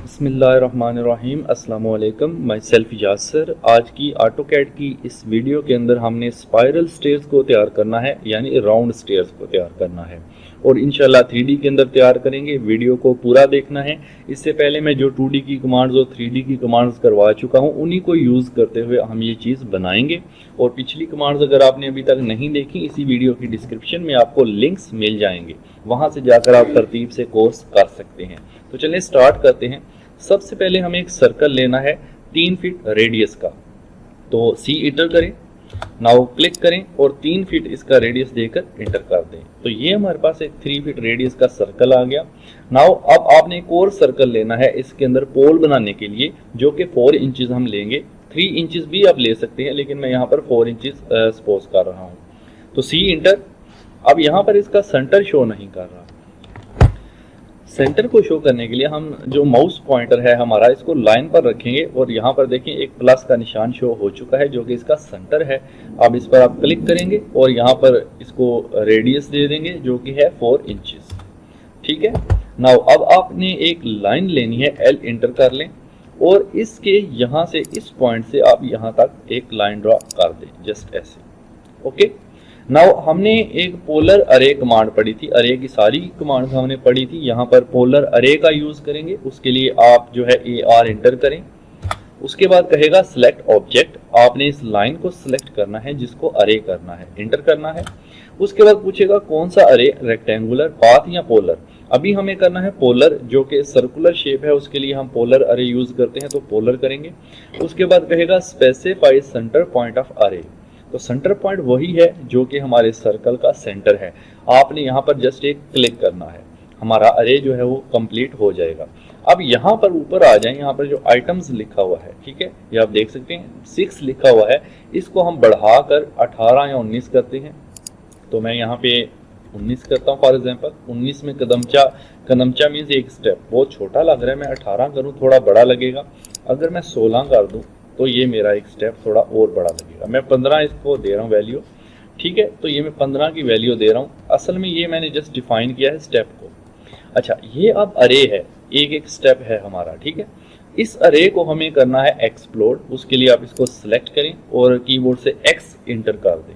बिस्मिल्लाहिर्रहमानिर्रहीम। अस्सलाम वालेकुम। Myself Yasir. आज की ऑटोकैड की इस वीडियो के अंदर हमने स्पाइरल स्टेयर्स को तैयार करना है, यानी राउंड स्टेयर्स को तैयार करना है और इंशाल्लाह 3D के अंदर तैयार करेंगे। वीडियो को पूरा देखना है। इससे पहले मैं जो 2D की कमांड्स और 3D की कमांड्स करवा चुका हूँ उन्हीं को यूज़ करते हुए हम ये चीज़ बनाएंगे। और पिछली कमांड्स अगर आपने अभी तक नहीं देखी, इसी वीडियो की डिस्क्रिप्शन में आपको लिंक्स मिल जाएंगे, वहाँ से जाकर आप तरतीब से कोर्स कर सकते हैं। तो चलिए स्टार्ट करते हैं। सबसे पहले हमें एक सर्कल लेना है 3 फीट रेडियस का। तो सी इंटर करें, नाउ क्लिक करें और 3 फीट इसका रेडियस देकर इंटर कर दें। तो ये हमारे पास एक 3 फीट रेडियस का सर्कल आ गया। नाउ अब आपने एक और सर्कल लेना है इसके अंदर पोल बनाने के लिए, जो कि 4 इंचेस हम लेंगे। 3 इंचेस भी आप ले सकते हैं, लेकिन मैं यहाँ पर 4 इंचेस सपोज कर रहा हूँ। तो सी इंटर। अब यहाँ पर इसका सेंटर शो नहीं कर रहा। सेंटर को शो करने के लिए हम जो माउस पॉइंटर है हमारा, इसको लाइन पर रखेंगे और यहाँ पर देखें एक प्लस का निशान शो हो चुका है, जो कि इसका सेंटर है। अब इस पर आप क्लिक करेंगे और यहाँ पर इसको रेडियस दे देंगे, जो कि है 4 इंचेस। ठीक है। नाउ अब आपने एक लाइन लेनी है, एल इंटर कर लें और इसके यहाँ से इस पॉइंट से आप यहाँ तक एक लाइन ड्रॉ कर दें, जस्ट ऐसे। ओके। नाउ हमने एक पोलर अरे कमांड पढ़ी थी, अरे की सारी कमांड हमने पढ़ी थी। यहाँ पर पोलर अरे का यूज करेंगे, उसके लिए आप जो है AR इंटर करें। उसके बाद कहेगा सिलेक्ट ऑब्जेक्ट। आपने इस लाइन को सिलेक्ट करना है जिसको अरे करना है, इंटर करना है। उसके बाद पूछेगा कौन सा अरे, रेक्टेंगुलर, पाथ या पोलर। अभी हमें करना है पोलर, जो कि सर्कुलर शेप है, उसके लिए हम पोलर अरे यूज करते हैं, तो पोलर करेंगे। उसके बाद कहेगा स्पेसिफाई सेंटर पॉइंट ऑफ अरे। तो सेंटर पॉइंट वही है जो कि हमारे सर्कल का सेंटर है। आपने यहाँ पर जस्ट एक क्लिक करना है, हमारा अरे जो है वो कंप्लीट हो जाएगा। अब यहाँ पर ऊपर आ जाए, यहाँ पर जो आइटम्स लिखा हुआ है, ठीक है, ये आप देख सकते हैं 6 लिखा हुआ है। इसको हम बढ़ाकर 18 या 19 करते हैं। तो मैं यहाँ पे 19 करता हूँ फॉर एग्जाम्पल। 19 में कदमचा मीन्स एक स्टेप, बहुत छोटा लग रहा है, मैं 18 करूँ थोड़ा बड़ा लगेगा। अगर मैं 16 कर दूँ तो ये मेरा एक स्टेप थोड़ा और बड़ा लगेगा। मैं 15 इसको दे रहा हूँ वैल्यू। ठीक है, तो ये मैं 15 की वैल्यू दे रहा हूँ। असल में ये मैंने जस्ट डिफाइन किया है स्टेप को। अच्छा, ये अब अरे है, एक एक स्टेप है हमारा। ठीक है, इस अरे को हमें करना है एक्सप्लोड। उसके लिए आप इसको सिलेक्ट करें और कीबोर्ड से X इंटर कर दें।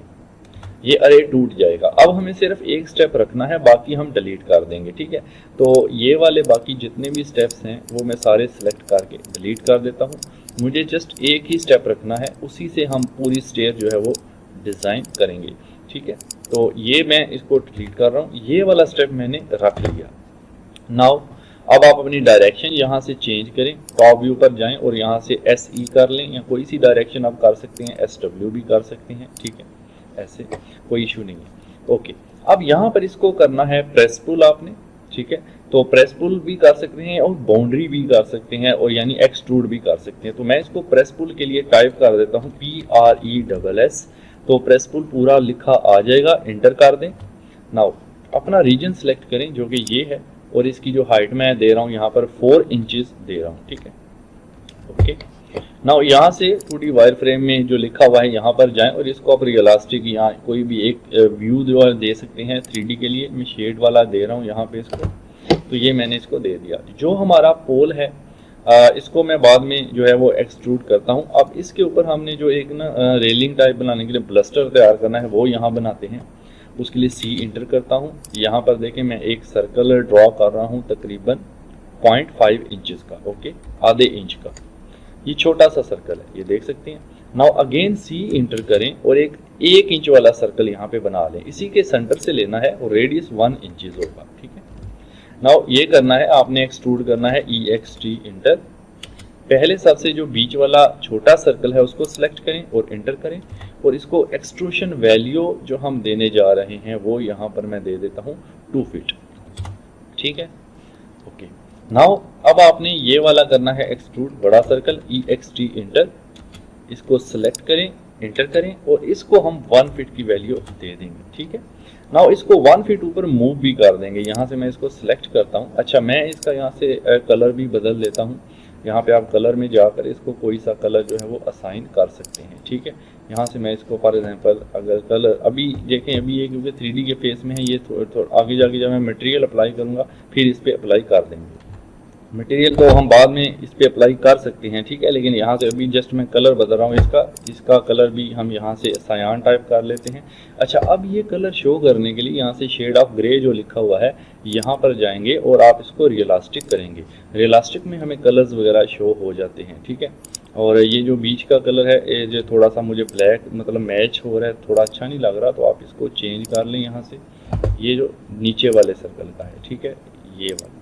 ये अरे टूट जाएगा। अब हमें सिर्फ एक स्टेप रखना है, बाकी हम डिलीट कर देंगे। ठीक है, तो ये वाले बाकी जितने भी स्टेप्स हैं वो मैं सारे सिलेक्ट करके डिलीट कर देता हूँ। मुझे जस्ट एक ही स्टेप रखना है, उसी से हम पूरी स्टेयर जो है वो डिज़ाइन करेंगे। ठीक है, तो ये मैं इसको डिलीट कर रहा हूँ। ये वाला स्टेप मैंने रख लिया। नाउ अब आप अपनी डायरेक्शन यहाँ से चेंज करें, टॉप व्यू पर जाएं और यहाँ से SE कर लें, या कोई सी डायरेक्शन आप कर सकते हैं, SW भी कर सकते हैं। ठीक है, ऐसे कोई इशू नहीं है। ओके, अब यहाँ पर इसको करना है प्रेस पुल आपने। ठीक है, तो प्रेस पुल भी कर सकते हैं और बाउंड्री भी कर सकते हैं, और यानी एक्सट्रूड भी कर सकते हैं। तो मैं इसको प्रेस पुल के लिए टाइप कर देता हूँ PRESS। तो प्रेस पुल पूरा लिखा आ जाएगा, इंटर कर दें। नाउ अपना रीजन सेलेक्ट करें जो कि ये है, और इसकी जो हाइट मैं दे रहा हूँ यहाँ पर 4 इंचेस दे रहा हूँ। ठीक है, ओके। नाउ यहाँ से 2D वायर फ्रेम में जो लिखा हुआ है यहाँ पर जाएं और इसको आप रियलिस्टिक यहाँ कोई भी एक व्यू जो है दे सकते हैं। 3D के लिए मैं शेड वाला दे रहा हूँ यहाँ पे इसको, तो ये मैंने इसको दे दिया। जो हमारा पोल है इसको मैं बाद में जो है वो एक्सट्रूड करता हूँ। अब इसके ऊपर हमने जो एक ना रेलिंग टाइप बनाने के लिए ब्लस्टर तैयार करना है, वो यहाँ बनाते हैं। उसके लिए C इंटर करता हूँ। यहाँ पर देखें मैं एक सर्कल ड्रॉ कर रहा हूँ तकरीबन 0.5 इंचेस का। ओके, आधे इंच का ये छोटा सा सर्कल है, ये देख सकते हैं। नाउ अगेन C इंटर करें और एक 1 इंच वाला सर्कल यहाँ पे बना लें। इसी के सेंटर से लेना है और रेडियस 1 इंचेस होगा। ठीक है, नाउ ये करना है आपने, एक्सट्रूड करना है EXT इंटर। पहले सबसे जो बीच वाला छोटा सर्कल है उसको सिलेक्ट करें और इंटर करें, और इसको एक्सट्रूशन वैल्यू जो हम देने जा रहे हैं वो यहाँ पर मैं दे देता हूँ 2 फीट। ठीक है, ओके। नाउ अब आपने ये वाला करना है एक्सट्रूड, बड़ा सर्कल EXT इंटर। इसको सिलेक्ट करें, इंटर करें और इसको हम 1 फीट की वैल्यू दे देंगे। ठीक है, नाउ इसको 1 फीट ऊपर मूव भी कर देंगे। यहाँ से मैं इसको सिलेक्ट करता हूँ। अच्छा, मैं इसका यहाँ से कलर भी बदल देता हूँ। यहाँ पे आप कलर में जाकर इसको कोई सा कलर जो है वो असाइन कर सकते हैं। ठीक है, यहाँ से मैं इसको फॉर एग्जांपल अगर कलर अभी देखें, अभी ये क्योंकि 3D के फेस में है, ये थोड़ा आगे जाके जब मैं मटेरियल अप्लाई करूँगा फिर इस पर अप्लाई कर देंगे। मटेरियल को हम बाद में इस पे अप्लाई कर सकते हैं, ठीक है, लेकिन यहाँ से अभी जस्ट मैं कलर बदल रहा हूँ इसका कलर भी हम यहाँ से सायान टाइप कर लेते हैं। अच्छा, अब ये कलर शो करने के लिए यहाँ से शेड ऑफ ग्रे जो लिखा हुआ है यहाँ पर जाएंगे और आप इसको रियलिस्टिक करेंगे। रियलिस्टिक में हमें कलर्स वगैरह शो हो जाते हैं, ठीक है। और ये जो बीच का कलर है ये जो थोड़ा सा मुझे ब्लैक मतलब मैच हो रहा है, थोड़ा अच्छा नहीं लग रहा, तो आप इसको चेंज कर लें यहाँ से। ये जो नीचे वाले सर्कल का है, ठीक है, ये वाला,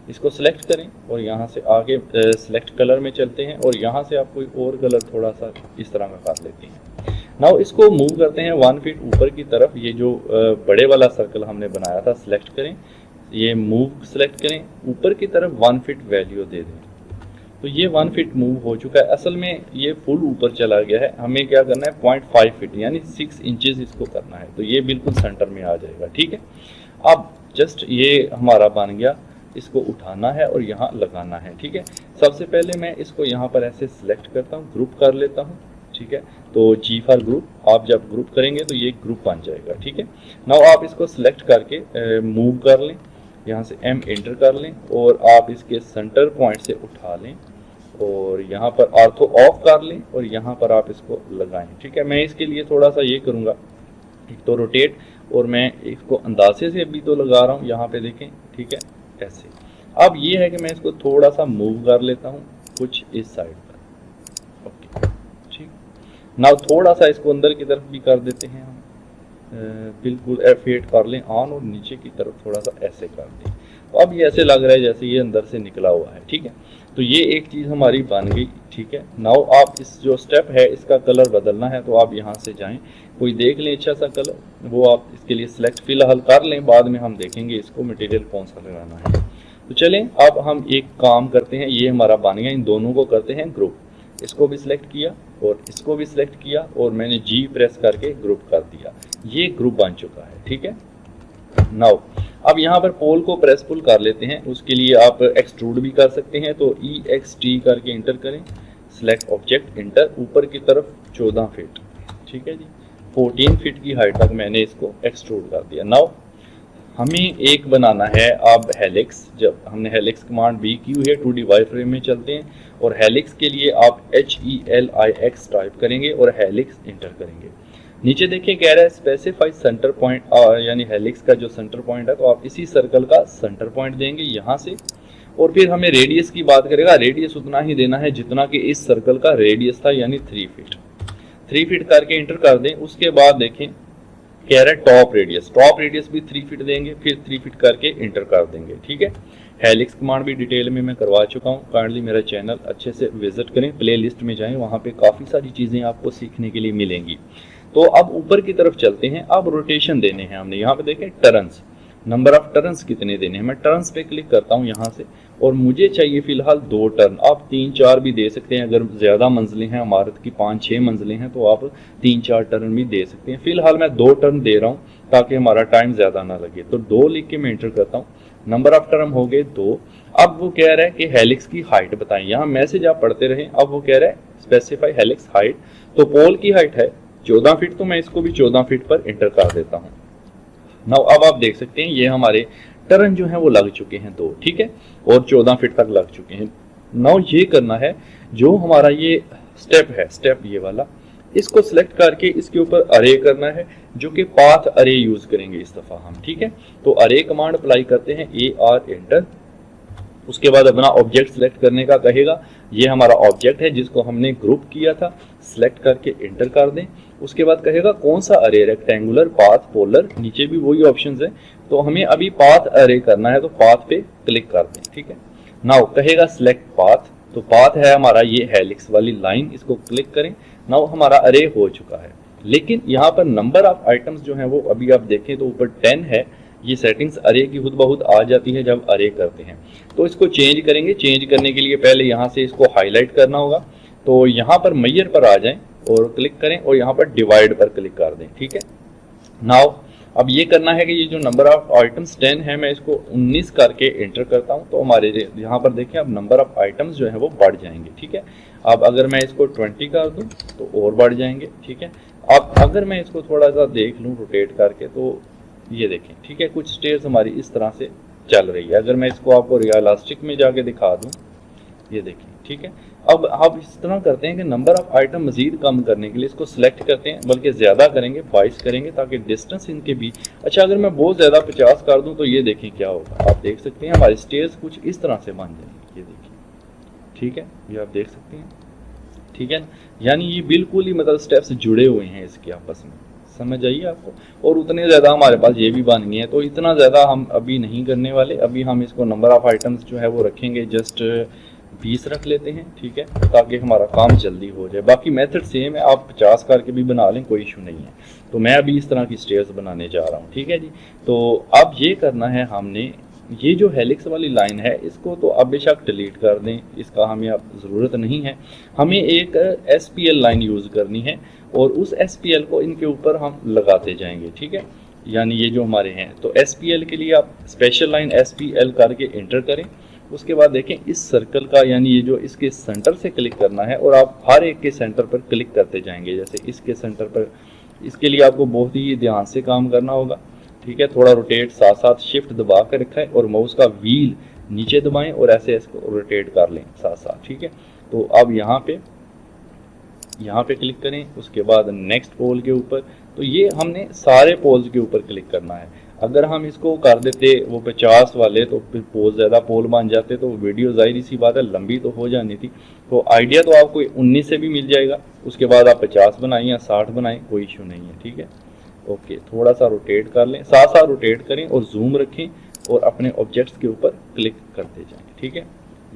इसको सिलेक्ट करें और यहाँ से आगे सिलेक्ट कलर में चलते हैं और यहाँ से आप कोई और कलर थोड़ा सा इस तरह का कर लेते हैं। नाउ इसको मूव करते हैं 1 फीट ऊपर की तरफ। ये जो बड़े वाला सर्कल हमने बनाया था सिलेक्ट करें, ये मूव सिलेक्ट करें, ऊपर की तरफ 1 फीट वैल्यू दे दें। तो ये 1 फीट मूव हो चुका है। असल में ये फुल ऊपर चला गया है, हमें क्या करना है 0.5 फीट यानी 6 इंचेस इसको करना है, तो ये बिल्कुल सेंटर में आ जाएगा, ठीक है। अब जस्ट ये हमारा बन गया, इसको उठाना है और यहाँ लगाना है, ठीक है। सबसे पहले मैं इसको यहाँ पर ऐसे सिलेक्ट करता हूँ, ग्रुप कर लेता हूँ, ठीक है। तो G फॉर ग्रुप, आप जब ग्रुप करेंगे तो ये ग्रुप बन जाएगा, ठीक है। नाउ आप इसको सिलेक्ट करके मूव कर लें, यहाँ से M एंटर कर लें और आप इसके सेंटर पॉइंट से उठा लें और यहाँ पर ऑर्थो ऑफ कर लें और यहाँ पर आप इसको लगाएं, ठीक है। मैं इसके लिए थोड़ा सा ये करूँगा, एक तो रोटेट, और मैं इसको अंदाजे से अभी तो लगा रहा हूँ, यहाँ पे देखें, ठीक है, ऐसे। अब ये है कि मैं इसको थोड़ा सा मूव कर लेता हूँ कुछ इस साइड पर, ओके, ठीक। नाउ थोड़ा सा इसको अंदर की तरफ भी कर देते हैं हम, बिल्कुल F8 कर लें ऑन और नीचे की तरफ थोड़ा सा ऐसे कर दें। तो अब ये ऐसे लग रहा है जैसे ये अंदर से निकला हुआ है, ठीक है। तो ये एक चीज़ हमारी बन गई, ठीक है। नाउ आप इस जो स्टेप है इसका कलर बदलना है, तो आप यहाँ से जाएं, कोई देख लें अच्छा सा कलर, वो आप इसके लिए सिलेक्ट फिलहाल कर लें, बाद में हम देखेंगे इसको मटेरियल कौन सा लगाना है। तो चलें अब हम एक काम करते हैं, ये हमारा बन गया, इन दोनों को करते हैं ग्रुप। इसको भी सिलेक्ट किया और इसको भी सिलेक्ट किया और मैंने G प्रेस करके ग्रुप कर दिया, ये ग्रुप बन चुका है, ठीक है। नाउ अब यहाँ पर पोल को प्रेस पुल कर लेते हैं, उसके लिए आप एक्सट्रूड भी कर सकते हैं, तो EXT करके इंटर करें, सिलेक्ट ऑब्जेक्ट, इंटर, ऊपर की तरफ 14 फीट, ठीक है जी, 14 फीट की हाइट तक मैंने इसको एक्सट्रूड कर दिया। नाउ हमें एक बनाना है अब हेलिक्स। जब हमने हेलिक्स कमांड भी की हुई है, 2D वाई फ्रेम में चलते हैं और हेलिक्स के लिए आप HELIX टाइप करेंगे और हेलिक्स इंटर करेंगे। नीचे देखिए कह रहा है स्पेसिफाई सेंटर पॉइंट, यानी हेलिक्स का जो सेंटर पॉइंट है, तो आप इसी सर्कल का सेंटर पॉइंट देंगे यहाँ से, और फिर हमें रेडियस की बात करेगा, रेडियस उतना ही देना है जितना कि इस सर्कल का रेडियस था, यानी 3 फीट। 3 फीट करके इंटर कर दें। उसके बाद देखें कह रहा है टॉप रेडियस भी 3 फीट देंगे, फिर 3 फीट करके इंटर कर देंगे, ठीक है। हेलिक्स कमांड भी डिटेल में मैं करवा चुका हूँ, काइंडली मेरा चैनल अच्छे से विजिट करें, प्ले लिस्ट में जाएं, वहाँ पे काफ़ी सारी चीज़ें आपको सीखने के लिए मिलेंगी। तो अब ऊपर की तरफ चलते हैं। अब रोटेशन देने हैं हमने, यहाँ पे देखें टर्न्स, नंबर ऑफ टर्न्स कितने देने हैं। मैं टर्न्स पे क्लिक करता हूँ यहाँ से, और मुझे चाहिए फिलहाल 2 टर्न। आप 3-4 भी दे सकते हैं, अगर ज़्यादा मंजिलें हैं, इमारत की 5-6 मंजिलें हैं, तो आप 3-4 टर्न भी दे सकते हैं। फिलहाल मैं 2 टर्न दे रहा हूँ ताकि हमारा टाइम ज़्यादा ना लगे, तो 2 लिख के मैं इंटर करता हूँ। नंबर ऑफ टर्न हो गए 2। अब वो कह रहा है कि हेलिक्स की हाइट बताएं, यहाँ मैसेज आप पढ़ते रहें। अब वो कह रहा है स्पेसिफाई हेलिक्स हाइट, तो पोल की हाइट है 14 फीट, तो मैं इसको भी 14 फीट पर इंटर कर देता हूँ। नाउ अब आप देख सकते हैं ये हमारे टर्न जो है वो लग चुके हैं 2, ठीक है, और 14 फीट तक लग चुके हैं। नाउ ये करना है, जो हमारा ये स्टेप है, स्टेप ये वाला, इसको सिलेक्ट करके इसके ऊपर अरे करना है, जो कि पाथ अरे यूज करेंगे इस दफा हम, ठीक है। तो अरे कमांड अप्लाई करते हैं, AR एंटर। उसके बाद अपना ऑब्जेक्ट सिलेक्ट करने का कहेगा, ये हमारा ऑब्जेक्ट है जिसको हमने ग्रुप किया था, सिलेक्ट करके एंटर कर दें। उसके बाद कहेगा कौन सा अरे, रेक्टेंगुलर, पाथ, पोलर, नीचे भी वही ऑप्शंस है, तो हमें अभी पाथ अरे करना है, तो पाथ पे क्लिक कर दें, ठीक है। नाउ कहेगा सिलेक्ट पाथ, तो पाथ है हमारा ये हेलिक्स वाली लाइन, इसको क्लिक करें। नाउ हमारा अरे हो चुका है, लेकिन यहाँ पर नंबर ऑफ आइटम्स जो हैं वो अभी आप देखें तो ऊपर 10 है। ये सेटिंग्स अरे की खुद बहुत आ जाती है जब अरे करते हैं, तो इसको चेंज करेंगे। चेंज करने के लिए पहले यहाँ से इसको हाईलाइट करना होगा, तो यहाँ पर मैयर पर आ जाएं और क्लिक करें और यहाँ पर डिवाइड पर क्लिक कर दें, ठीक है। नाउ अब ये करना है कि ये जो नंबर ऑफ आइटम्स 10 है, मैं इसको 19 करके एंटर करता हूँ, तो हमारे यहाँ पर देखें अब नंबर ऑफ आइटम्स जो है वो बढ़ जाएंगे, ठीक है। अब अगर मैं इसको 20 कर दूँ तो और बढ़ जाएंगे, ठीक है। अब अगर मैं इसको थोड़ा सा देख लूँ रोटेट करके, तो ये देखें, ठीक है, कुछ स्टेयर्स हमारी इस तरह से चल रही है। अगर मैं इसको आपको रियलिस्टिक में जाके दिखा दूं, ये देखिए, ठीक है। अब आप इस तरह करते हैं कि नंबर ऑफ आइटम मजीद कम करने के लिए इसको सिलेक्ट करते हैं, बल्कि ज़्यादा करेंगे, 22 करेंगे, ताकि डिस्टेंस इनके बीच। अच्छा, अगर मैं बहुत ज़्यादा 50 कर दूं तो ये देखें क्या होगा। आप देख सकते हैं हमारे स्टेयर्स कुछ इस तरह से बन जाएंगे, ये देखिए, ठीक है, ये आप देख सकते हैं, ठीक है ना। यानी ये बिल्कुल ही मतलब स्टेप्स जुड़े हुए हैं इसके आपस में, समझ आइए आपको। और उतने ज़्यादा हमारे पास ये भी बन गए हैं, तो इतना ज़्यादा हम अभी नहीं करने वाले। अभी हम इसको नंबर ऑफ आइटम्स जो है वो रखेंगे, जस्ट 20 रख लेते हैं, ठीक है, ताकि हमारा काम जल्दी हो जाए। बाकी मेथड सेम है, आप 50 करके भी बना लें, कोई इशू नहीं है। तो मैं अभी इस तरह की स्टेयर्स बनाने जा रहा हूँ, ठीक है जी। तो अब ये करना है हमने, ये जो हेलिक्स वाली लाइन है इसको तो आप बेशक डिलीट कर दें, इसका हमें अब ज़रूरत नहीं है। हमें एक SPL लाइन यूज़ करनी है और उस SPL को इनके ऊपर हम लगाते जाएंगे, ठीक है। यानी ये जो हमारे हैं, तो SPL के लिए आप स्पेशल लाइन SPL करके इंटर करें। उसके बाद देखें इस सर्कल का, यानी ये जो इसके सेंटर से क्लिक करना है और आप हर एक के सेंटर पर क्लिक करते जाएंगे। जैसे इसके सेंटर पर, इसके लिए आपको बहुत ही ध्यान से काम करना होगा, ठीक है। थोड़ा रोटेट, साथ साथ शिफ्ट दबा कर रखा है और माउस का व्हील नीचे दबाएं और ऐसे इसको रोटेट कर लें साथ साथ, ठीक है। तो अब यहाँ पे क्लिक करें, उसके बाद नेक्स्ट पोल के ऊपर। तो ये हमने सारे पोल्स के ऊपर क्लिक करना है। अगर हम इसको कर देते वो 50 वाले, तो फिर पोल ज़्यादा पोल बन जाते, तो वीडियो जाहिर सी बात है लंबी तो हो जानी थी। तो आइडिया तो आपको 19 से भी मिल जाएगा, उसके बाद आप 50 बनाएं या 60 बनाएं, कोई इशू नहीं है, ठीक है। ओके, थोड़ा सा रोटेट कर लें, साथ साथ रोटेट करें और जूम रखें और अपने ऑब्जेक्ट्स के ऊपर क्लिक करते जाएं, ठीक है।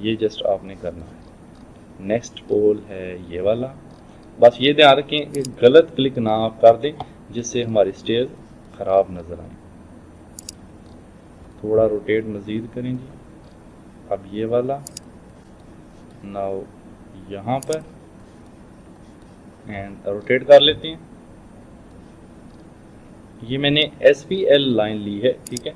ये जस्ट आपने करना है। नेक्स्ट पोल है ये वाला। बस ये ध्यान रखें कि गलत क्लिक ना आप कर दें, जिससे हमारी स्टेयर्स ख़राब नज़र आए। थोड़ा रोटेट मज़ीद करें जी। अब ये वाला, नाउ यहाँ पर एंड रोटेट कर लेते हैं। ये मैंने SPL लाइन ली है, ठीक है।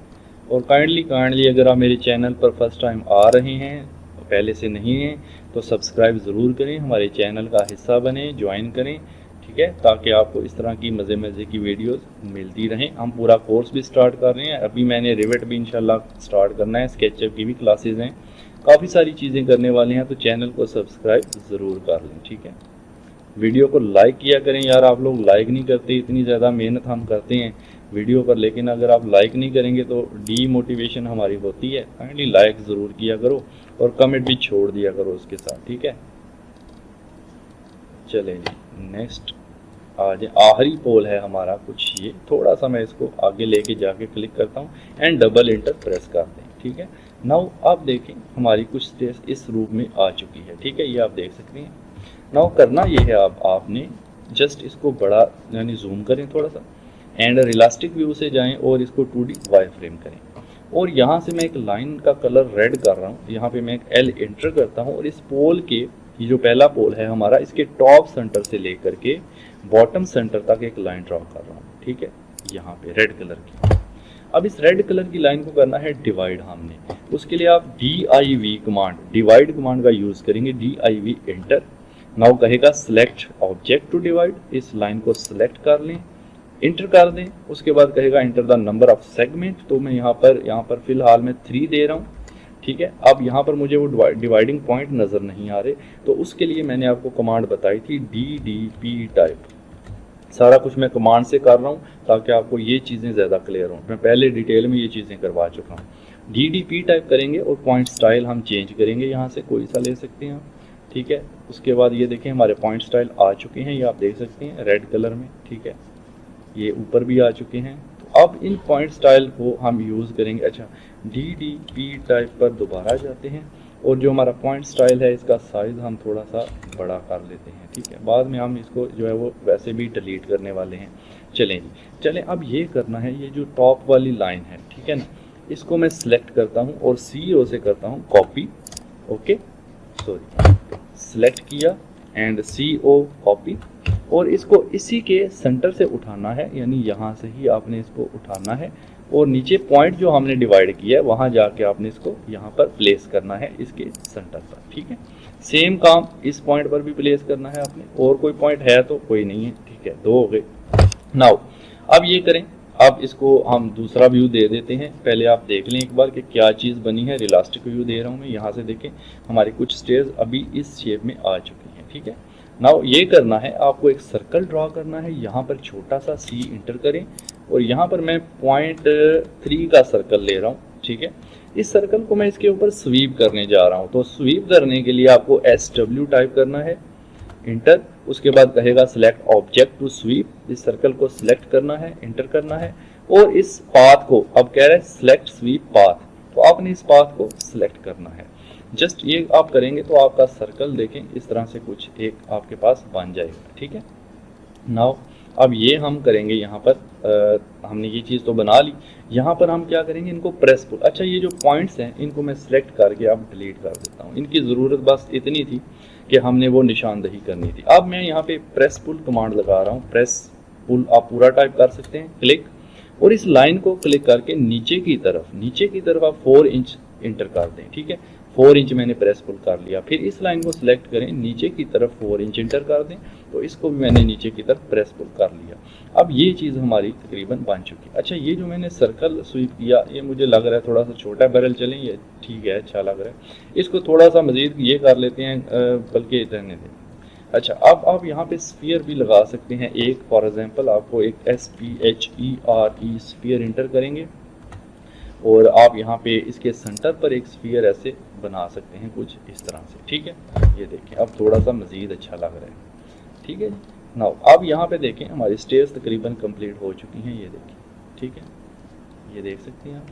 और काइंडली अगर आप मेरे चैनल पर फर्स्ट टाइम आ रहे हैं, पहले से नहीं हैं, तो सब्सक्राइब ज़रूर करें, हमारे चैनल का हिस्सा बने, ज्वाइन करें, ठीक है, ताकि आपको इस तरह की मज़े की वीडियोस मिलती रहें। हम पूरा कोर्स भी स्टार्ट कर रहे हैं, अभी मैंने रिवेट भी इंशाल्लाह स्टार्ट करना है, स्केचअप की भी क्लासेस हैं, काफ़ी सारी चीज़ें करने वाले हैं। तो चैनल को सब्सक्राइब ज़रूर कर लें, ठीक है। वीडियो को लाइक किया करें यार, आप लोग लाइक नहीं करते। इतनी ज़्यादा मेहनत हम करते हैं वीडियो पर, लेकिन अगर आप लाइक नहीं करेंगे तो डीमोटिवेशन हमारी होती है। काइंडली लाइक ज़रूर किया करो और कमेंट भी छोड़ दिया करो उसके साथ, ठीक है। चलें जी, नेक्स्ट आज आखिरी पोल है हमारा कुछ ये। थोड़ा सा मैं इसको आगे लेके जाके क्लिक करता हूँ एंड डबल इंटर प्रेस कर दें, ठीक है। नाउ आप देखें हमारी कुछ स्टेज इस रूप में आ चुकी है, ठीक है, ये आप देख सकते हैं। नाउ करना ये है, आपने जस्ट इसको बड़ा यानी जूम करें थोड़ा सा एंड रियलिस्टिक व्यू से जाएं और इसको 2D वायर फ्रेम करें। और यहाँ से मैं एक लाइन का कलर रेड कर रहा हूँ, यहाँ पे मैं एक L एंटर करता हूँ और इस पोल के, ये जो पहला पोल है हमारा, इसके टॉप सेंटर से लेकर के बॉटम सेंटर तक एक लाइन ड्रॉ कर रहा हूँ, ठीक है, यहाँ पे रेड कलर की। अब इस रेड कलर की लाइन को करना है डिवाइड हमने। उसके लिए आप DIV कमांड, डिवाइड कमांड का यूज़ करेंगे, DIV एंटर। नाउ कहेगा सिलेक्ट ऑब्जेक्ट टू डिवाइड, इस लाइन को सिलेक्ट कर लें, इंटर कर दें। उसके बाद कहेगा enter the number of segment, तो मैं यहाँ पर फिलहाल मैं 3 दे रहा हूँ, ठीक है। अब यहाँ पर मुझे वो डिवाइडिंग पॉइंट नज़र नहीं आ रहे, तो उसके लिए मैंने आपको कमांड बताई थी DDP टाइप। सारा कुछ मैं कमांड से कर रहा हूँ ताकि आपको ये चीज़ें ज़्यादा क्लियर हों। मैं पहले डिटेल में ये चीज़ें करवा चुका हूँ। DDP टाइप करेंगे और पॉइंट स्टाइल हम चेंज करेंगे, यहाँ से कोई सा ले सकते हैं आप, ठीक है। उसके बाद ये देखें हमारे पॉइंट स्टाइल आ चुके हैं, ये आप देख सकते हैं रेड कलर में, ठीक है, ये ऊपर भी आ चुके हैं। तो अब इन पॉइंट स्टाइल को हम यूज़ करेंगे। अच्छा, DDP टाइप पर दोबारा जाते हैं और जो हमारा पॉइंट स्टाइल है इसका साइज़ हम थोड़ा सा बड़ा कर लेते हैं, ठीक है। बाद में हम इसको जो है वो वैसे भी डिलीट करने वाले हैं। चलें जी, चलें अब ये करना है, ये जो टॉप वाली लाइन है, ठीक है ना, इसको मैं सिलेक्ट करता हूँ और CO से करता हूँ कॉपी, ओके, सॉरी, सिलेक्ट किया एंड CO कॉपी, और इसको इसी के सेंटर से उठाना है, यानी यहाँ से ही आपने इसको उठाना है और नीचे पॉइंट जो हमने डिवाइड किया है वहाँ जाके आपने इसको यहाँ पर प्लेस करना है इसके सेंटर पर, ठीक है। सेम काम इस पॉइंट पर भी प्लेस करना है आपने, और कोई पॉइंट है तो कोई नहीं है, ठीक है, 2 हो गए। नाउ अब ये करें, अब इसको हम दूसरा व्यू दे देते हैं। पहले आप देख लें एक बार कि क्या चीज़ बनी है। रियलिस्टिक व्यू दे रहा हूँ मैं, यहाँ से देखें हमारी कुछ स्टेयर्स अभी इस शेप में आ चुकी हैं, ठीक है। नाउ ये करना है, आपको एक सर्कल ड्रॉ करना है, यहाँ पर छोटा सा सी इंटर करें और यहाँ पर मैं 0.3 का सर्कल ले रहा हूँ, ठीक है। इस सर्कल को मैं इसके ऊपर स्वीप करने जा रहा हूँ। तो स्वीप करने के लिए आपको SW टाइप करना है, इंटर, उसके बाद कहेगा सिलेक्ट ऑब्जेक्ट टू स्वीप, इस सर्कल को सिलेक्ट करना है, इंटर करना है और इस पाथ को, अब कह रहे हैं सिलेक्ट स्वीप पाथ, तो आपने इस पाथ को सिलेक्ट करना है। जस्ट ये आप करेंगे तो आपका सर्कल देखें इस तरह से कुछ एक आपके पास बन जाएगा, ठीक है। नाउ अब ये हम करेंगे, यहाँ पर हमने ये चीज़ तो बना ली, यहाँ पर हम क्या करेंगे, इनको प्रेस पुल। अच्छा, ये जो पॉइंट्स हैं इनको मैं सिलेक्ट करके अब डिलीट कर देता हूँ। इनकी ज़रूरत बस इतनी थी कि हमने वो निशानदही करनी थी। अब मैं यहाँ पे प्रेस पुल कमांड लगा रहा हूँ। प्रेस पुल आप पूरा टाइप कर सकते हैं, क्लिक, और इस लाइन को क्लिक करके नीचे की तरफ आप 4 इंच इंटर कर दें, ठीक है। 4 इंच मैंने प्रेस पुल कर लिया। फिर इस लाइन को सिलेक्ट करें, नीचे की तरफ 4 इंच इंटर कर दें, तो इसको भी मैंने नीचे की तरफ प्रेस पुल कर लिया। अब ये चीज़ हमारी तकरीबन बन चुकी। अच्छा, ये जो मैंने सर्कल स्वीप किया, ये मुझे लग रहा है थोड़ा सा छोटा, बैरल चलें, ये ठीक है, अच्छा लग रहा है। इसको थोड़ा सा मज़ीद ये कर लेते हैं, बल्कि रहने दें। अच्छा, अब आप यहाँ पे स्फीयर भी लगा सकते हैं एक, फॉर एग्जांपल आपको एक SPHERE स्फीयर इंटर करेंगे और आप यहाँ पे इसके सेंटर पर एक स्फीयर ऐसे बना सकते हैं कुछ इस तरह से, ठीक है। ये देखें अब थोड़ा सा मज़ीद अच्छा लग रहा है, ठीक है। नाउ अब यहाँ पे देखें हमारी स्टेयर्स तकरीबन कंप्लीट हो चुकी हैं, ये देखें, ठीक है, ये देख सकते हैं आप,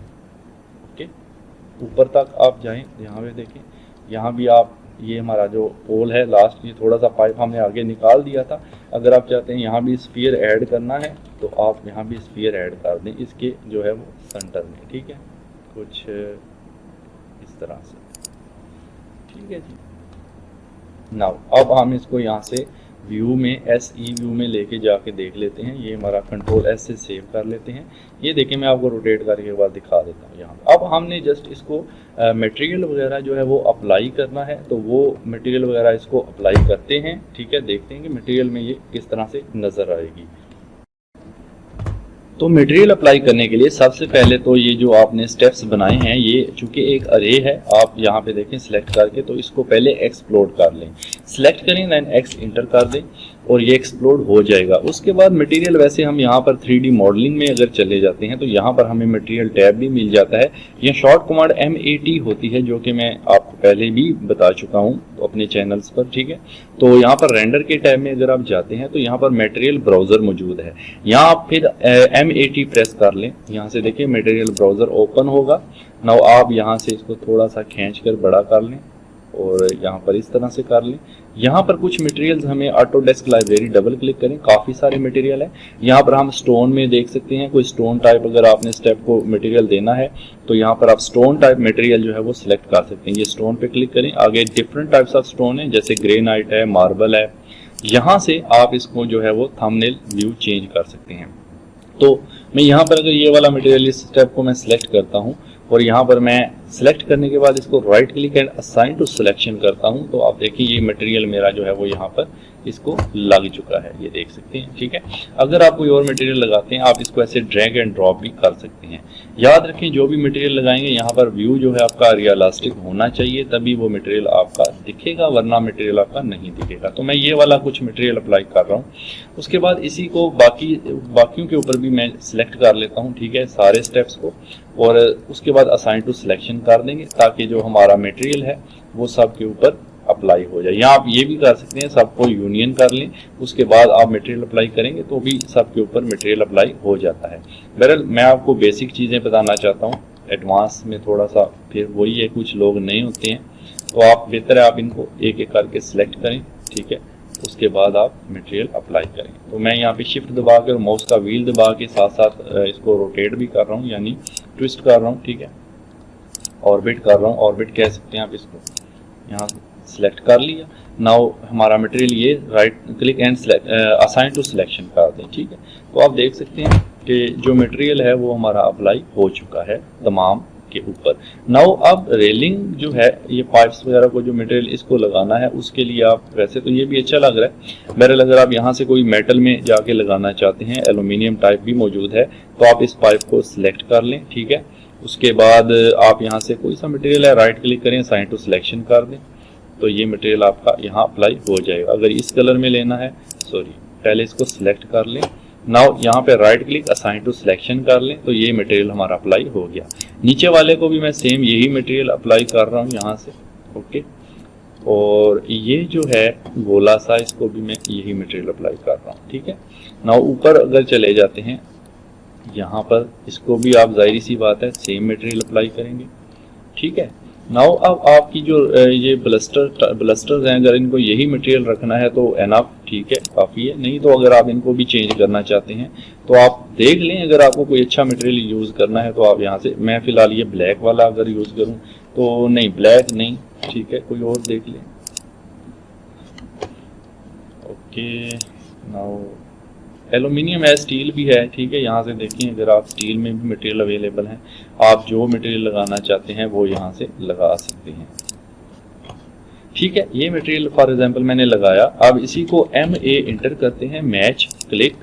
ओके। ऊपर तक आप जाएं, यहाँ पे देखें, यहाँ भी आप, ये हमारा जो पोल है लास्ट, ये थोड़ा सा पाइप हमने आगे निकाल दिया था। अगर आप चाहते हैं यहाँ भी स्फीयर ऐड करना है तो आप यहाँ भी स्फीयर ऐड कर दें इसके जो है वो सेंटर में, ठीक है, कुछ इस तरह से, ठीक है जी। नाउ अब हम इसको यहाँ से व्यू में, SE व्यू में लेके जाके देख लेते हैं। ये हमारा कंट्रोल S से सेव कर लेते हैं। ये देखिए मैं आपको रोटेट करके एक बार दिखा देता हूँ। यहाँ अब हमने जस्ट इसको मटेरियल वगैरह जो है वो अप्लाई करना है, तो वो मटेरियल वगैरह इसको अप्लाई करते हैं, ठीक है। देखते हैं कि मटेरियल में ये किस तरह से नज़र आएगी। तो मटेरियल अप्लाई करने के लिए सबसे पहले तो ये जो आपने स्टेप्स बनाए हैं, ये चूंकि एक अरे है, आप यहाँ पे देखें सिलेक्ट करके, तो इसको पहले एक्सप्लोड कर लें, सिलेक्ट करें, देन X इंटर कर दें और ये एक्सप्लोड हो जाएगा। उसके बाद मटेरियल, वैसे हम यहाँ पर 3D मॉडलिंग में अगर चले जाते हैं तो यहाँ पर हमें मटेरियल टैब भी मिल जाता है। यह शॉर्ट कमांड MAT होती है, जो कि मैं आपको पहले भी बता चुका हूँ अपने चैनल्स पर, ठीक है। तो यहाँ पर रेंडर के टैब में अगर आप जाते हैं तो यहाँ पर मटेरियल ब्राउज़र मौजूद है। यहाँ आप फिर MAT प्रेस कर लें, यहाँ से देखिए मटेरियल ब्राउज़र ओपन होगा। नाउ आप यहाँ से इसको थोड़ा सा खींच कर बड़ा कर लें और यहाँ पर इस तरह से कर लें। यहाँ पर कुछ मटेरियल्स हमें ऑटोडेस्क लाइब्रेरी, डबल क्लिक करें, काफ़ी सारे मटेरियल है। यहाँ पर हम स्टोन में देख सकते हैं, कोई स्टोन टाइप अगर आपने स्टेप को मटेरियल देना है तो यहाँ पर आप स्टोन टाइप मटेरियल जो है वो सिलेक्ट कर सकते हैं। ये स्टोन पे क्लिक करें, आगे डिफरेंट टाइप्स ऑफ स्टोन है, जैसे ग्रेनाइट है, मार्बल है। यहाँ से आप इसको जो है वो थंबनेल व्यू चेंज कर सकते हैं। तो मैं यहाँ पर अगर ये वाला मटेरियल, इस स्टेप को मैं सिलेक्ट करता हूँ और यहाँ पर मैं सिलेक्ट करने के बाद इसको right click and assign to selection करता हूँ, तो आप देखिए ये मटेरियल मेरा जो है वो यहाँ पर इसको लग चुका है, ये देख सकते हैं, ठीक है। अगर आप कोई और मटेरियल लगाते हैं आप इसको ऐसे ड्रैग एंड ड्रॉप भी कर सकते हैं। याद रखें जो भी मटेरियल लगाएंगे यहाँ पर व्यू जो है आपका रियलिस्टिक होना चाहिए, तभी वो मटेरियल आपका दिखेगा, वरना मटेरियल आपका नहीं दिखेगा। तो मैं ये वाला कुछ मटेरियल अप्लाई कर रहा हूँ। उसके बाद इसी को बाकियों के ऊपर भी मैं सिलेक्ट कर लेता हूँ, ठीक है, सारे स्टेप्स को, और उसके बाद असाइन टू सिलेक्शन कर देंगे ताकि जो हमारा मटेरियल है वो सब के ऊपर अप्लाई हो जाए। या आप ये भी कर सकते हैं, सबको यूनियन कर लें, उसके बाद आप मटेरियल अप्लाई करेंगे तो भी सबके ऊपर मटेरियल अप्लाई हो जाता है। बहरहाल मैं आपको बेसिक चीज़ें बताना चाहता हूँ, एडवांस में थोड़ा सा फिर वही है, कुछ लोग नए होते हैं, तो आप बेहतर है आप इनको एक एक करके सिलेक्ट करें, ठीक है, उसके बाद आप मटेरियल अप्लाई करें। तो मैं यहाँ पे शिफ्ट दबा कर माउस का व्हील दबा के साथ साथ इसको रोटेट भी कर रहा हूँ, यानी ट्विस्ट कर रहा हूँ, ठीक है, ऑर्बिट कर रहा हूँ, ऑर्बिट कह सकते हैं आप इसको। यहाँ सिलेक्ट कर लिया। नाउ हमारा मटेरियल ये right click and assign to selection कर दें, ठीक है। तो आप देख सकते हैं कि जो मटेरियल है वो हमारा अप्लाई हो चुका है तमाम के ऊपर। नाउ अब रेलिंग जो है, ये पाइप्स वगैरह को जो मटेरियल इसको लगाना है, उसके लिए आप, वैसे तो ये भी अच्छा लग रहा है, बहरहाल अगर आप यहाँ से कोई मेटल में जाके लगाना चाहते हैं, एल्यूमिनियम टाइप भी मौजूद है, तो आप इस पाइप को सिलेक्ट कर लें। ठीक है, उसके बाद आप यहाँ से कोई सा मटेरियल है, राइट क्लिक करें, असाइन टू सिलेक्शन कर दें, तो ये मटेरियल आपका यहाँ अप्लाई हो जाएगा। अगर इस कलर में लेना है, सॉरी, पहले इसको सिलेक्ट कर लें। नाउ यहाँ पे right click, assign to selection कर लें, तो ये मटेरियल हमारा अप्लाई हो गया। नीचे वाले को भी मैं सेम यही मटेरियल अप्लाई कर रहा हूँ यहाँ से। ओके, और ये जो है गोला सा, इसको भी मैं यही मटेरियल अप्लाई कर रहा हूँ। ठीक है, नाउ ऊपर अगर चले जाते हैं, यहाँ पर इसको भी आप, जाहिर सी बात है, सेम मटेरियल अप्लाई करेंगे। ठीक है, नाउ अब आपकी जो ये ब्लस्टर्स हैं, अगर इनको यही मटेरियल रखना है तो एनफ, ठीक है, काफ़ी है। नहीं तो अगर आप इनको भी चेंज करना चाहते हैं तो आप देख लें, अगर आपको कोई अच्छा मटेरियल यूज़ करना है तो आप यहाँ से, मैं फ़िलहाल ये ब्लैक वाला अगर यूज़ करूँ तो नहीं, ब्लैक नहीं, ठीक है, कोई और देख लें। ओके, नाउ एल्यूमिनियम है, स्टील भी है। ठीक है, यहाँ से देखिए, अगर आप स्टील में भी मटेरियल अवेलेबल हैं, आप जो मटेरियल लगाना चाहते हैं वो यहाँ से लगा सकते हैं। ठीक है, ये मटेरियल फॉर एग्जांपल मैंने लगाया। अब इसी को MA इंटर करते हैं, मैच, क्लिक,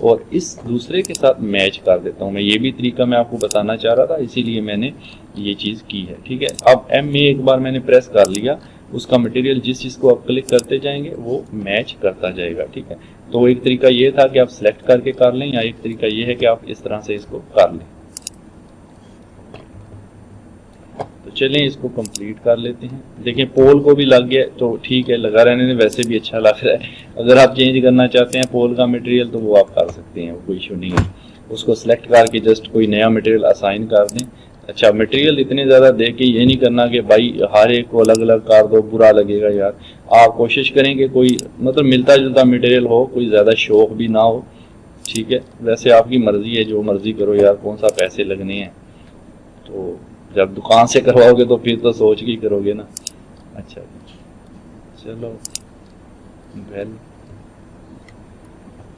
और इस दूसरे के साथ मैच कर देता हूँ मैं। ये भी तरीका मैं आपको बताना चाह रहा था, इसीलिए मैंने ये चीज़ की है। ठीक है, अब MA एक बार मैंने प्रेस कर लिया, उसका मटेरियल जिस चीज़ को आप क्लिक करते जाएंगे वो मैच करता जाएगा। ठीक है, तो एक तरीका ये था कि आप सिलेक्ट करके कर लें, या एक तरीका ये है कि आप इस तरह से इसको कर लें। तो चलें इसको कंप्लीट कर लेते हैं। देखें, पोल को भी लग गया, तो ठीक है, लगा रहने में वैसे भी अच्छा लग रहा है। अगर आप चेंज करना चाहते हैं पोल का मटेरियल तो वो आप कर सकते हैं, वो कोई इशू नहीं है। उसको सिलेक्ट करके जस्ट कोई नया मटेरियल असाइन कर दें। अच्छा, मटेरियल इतने ज़्यादा दे के ये नहीं करना कि भाई हर एक को अलग अलग कर दो, बुरा लगेगा यार। आप कोशिश करें कि कोई मतलब मिलता जुलता मटेरियल हो, कोई ज़्यादा शौक भी ना हो। ठीक है, वैसे आपकी मर्ज़ी है, जो मर्ज़ी करो यार, कौन सा पैसे लगने हैं। तो जब दुकान से करवाओगे तो फिर तो सोच के ही करोगे ना। अच्छा, चलो वेल,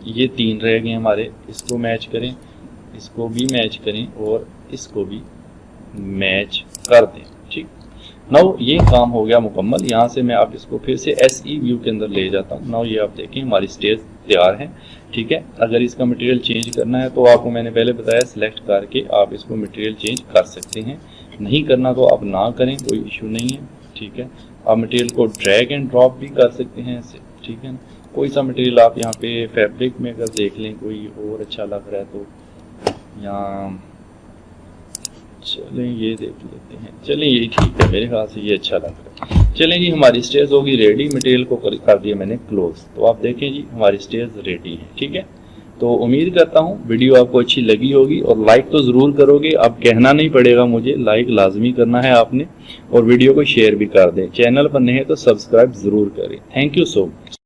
ये 3 रह गए हमारे, इसको मैच करें, इसको भी मैच करें, और इसको भी मैच कर दें। ठीक, नाउ ये काम हो गया मुकम्मल। यहाँ से मैं आप इसको फिर से SE व्यू के अंदर ले जाता हूँ। नाउ ये आप देखें, हमारी स्टेज तैयार है। ठीक है, अगर इसका मटेरियल चेंज करना है तो आपको मैंने पहले बताया, सिलेक्ट करके आप इसको मटेरियल चेंज कर सकते हैं। नहीं करना तो आप ना करें, कोई इशू नहीं है। ठीक है, आप मटेरियल को ड्रैग एंड ड्रॉप भी कर सकते हैं ऐसे। ठीक है ना, कोई सा मटेरियल आप यहाँ पे फैब्रिक में अगर देख लें, कोई और अच्छा लग रहा है तो यहाँ, चलें ये देख लेते हैं। चलें ये ठीक है, मेरे ख्याल से ये अच्छा लग रहा है। चलें जी, हमारी स्टेज होगी रेडी। मटेरियल को कर दिया मैंने क्लोज, तो आप देखें जी हमारी स्टेज रेडी है। ठीक है, तो उम्मीद करता हूँ वीडियो आपको अच्छी लगी होगी, और लाइक तो ज़रूर करोगे। अब कहना नहीं पड़ेगा मुझे, लाइक लाजमी करना है आपने, और वीडियो को शेयर भी कर दें। चैनल पर नए हैं तो सब्सक्राइब ज़रूर करें। Thank you so much.